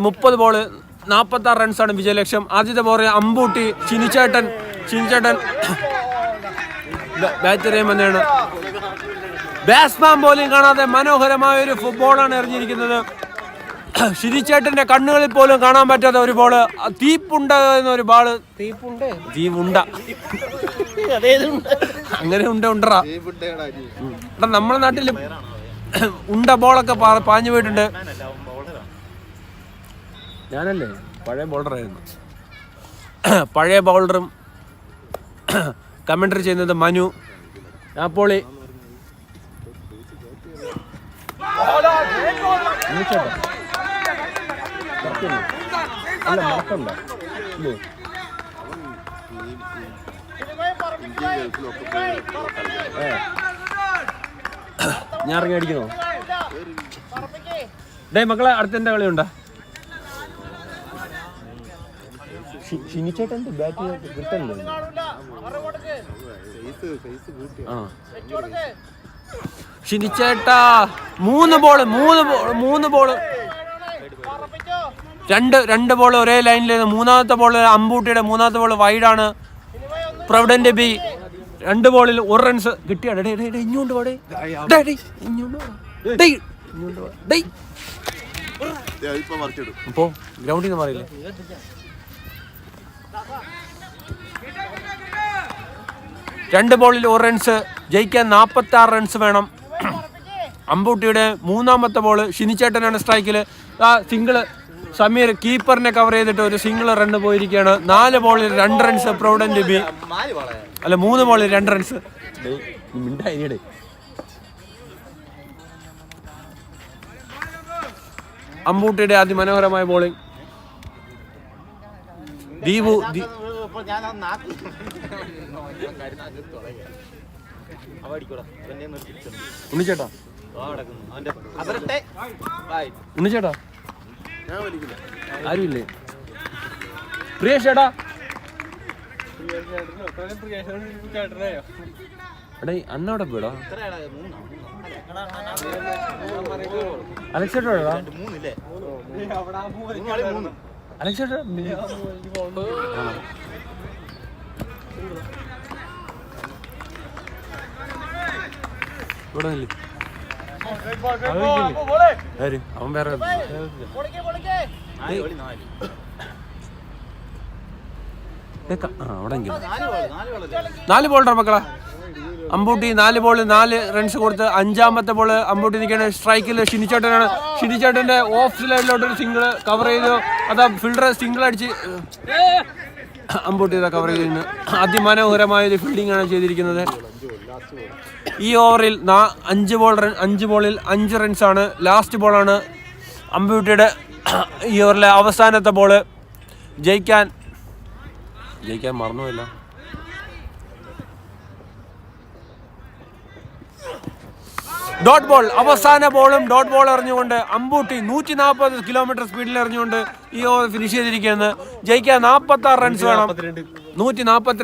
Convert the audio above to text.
30 ball 46 റൺസാണ് വിജയലക്ഷ്യം. ആദ്യത്തെ ബോൾ അമ്പൂട്ടി ഷിനിച്ചേട്ടൻ ബാറ്റ് ചെയ്യുമെന്നാണ്. ബാറ്റ്സ്മാൻ പോലും കാണാതെ മനോഹരമായ ഒരു ഫുട്ബോളാണ് എറിഞ്ഞിരിക്കുന്നത്. ഷിനിച്ചേട്ടന്റെ കണ്ണുകളിൽ പോലും കാണാൻ പറ്റാത്ത ഒരു ബോള്. തീപ്പുണ്ട എന്നൊരു ബാള്. തീവുണ്ട അങ്ങനെ ഉണ്ടറാ. നമ്മുടെ നാട്ടില് ഉണ്ട ബോളൊക്കെ പാഞ്ഞു പോയിട്ടുണ്ട്. ഞാനല്ലേ പഴയ ബോളറായിരുന്നു. പഴയ ബൗളറും കമന്ററി ചെയ്യുന്നത് മനു നാപ്പോളി. ഞാൻ ഇറങ്ങി അടിക്കണോ? ഡേ മക്കളെ, അടുത്തെന്റെ കളിയുണ്ടോ? ഷിനിച്ചേട്ടൻ്റെ ബാറ്റ് കിട്ടല്ലേ? ഷിനിച്ചേട്ടാ 3 ബോള് 2 ബോൾ ഒരേ ലൈനിൽ. മൂന്നാമത്തെ ബോൾ അമ്പൂട്ടിയുടെ മൂന്നാമത്തെ ബോൾ വൈഡാണ്. പ്രൊവിഡന്റ് ബി 2 ബോളിൽ 1 റൺസ് കിട്ടിയ. ഇങ്ങോട്ട് പോടേ, അപ്പോ ഗ്രൗണ്ടിൽ നിന്ന് പറയില്ലേ? രണ്ട് ബോളിൽ 1 റൺസ്. ജയിക്കാൻ 46 റൺസ് വേണം. അമ്പൂട്ടിയുടെ മൂന്നാമത്തെ ബോൾ. ഷിനിച്ചേട്ടനാണ് സ്ട്രൈക്കില്. സിംഗിള് സമീർ കീപ്പറിനെ കവർ ചെയ്തിട്ട് ഒരു സിംഗിൾ റണ്ണ് പോയിരിക്കുകയാണ്. 4 ബോളിൽ 2 റൺസ് പ്രൊവിഡന്റ് ബി. അല്ല 3 ബോളിൽ 2 റൺസ്. അമ്പൂട്ടിയുടെ അതിമനോഹരമായ ബോളിംഗ്. ദീപു ഉണ്ണിച്ചേട്ടാ ആരുമില്ലേ? പ്രിയേഷ് ചേട്ടാ, എടേ അന്നവിടെ പോയടാ. അലക്സേട്ടാ അലക്സേട്ടാ ഇവിടെ നില്ലേ? അവൻ വേറെ അവിടെ 4 ബോൾഡർ മക്കളാ. അമ്പൂട്ടി 4 ബോളിൽ 4 റൺസ് കൊടുത്ത് 5-ാമത്തെ ബോള് അമ്പൂട്ടി നിൽക്കുന്ന സ്ട്രൈക്കിൽ ഷിനിച്ചേട്ടനാണ്. ഷിനിച്ചേട്ടന്റെ ഓഫ് സൈഡിലോട്ടൊരു സിംഗിൾ കവർ ചെയ്തു. അതാ ഫീൽഡർ സിംഗിൾ അടിച്ച് അമ്പൂട്ടി കവർ ചെയ്തിരുന്നു. അതിമനോഹരമായൊരു ഫീൽഡിംഗ് ആണ് ചെയ്തിരിക്കുന്നത്. ഈ ഓവറിൽ 5 ബോളിൽ 5 റൺസാണ്. ലാസ്റ്റ് ബോളാണ് അമ്പൂട്ടിയുടെ ഈ ഓവറിലെ അവസാനത്തെ ബോള്. ജയിക്കാൻ മറന്നുമില്ല. Dot ball. അവസാന ബോളും ഡോട്ട് ബോൾ എറിഞ്ഞുകൊണ്ട് അമ്പൂട്ടി 140 കിലോമീറ്റർ സ്പീഡിൽ എറിഞ്ഞുകൊണ്ട് ഈ ഓവർ ഫിനിഷ് ചെയ്തിരിക്കുകയാണ്. ജയിക്കാൻ 46 റൺസ് വേണം. 142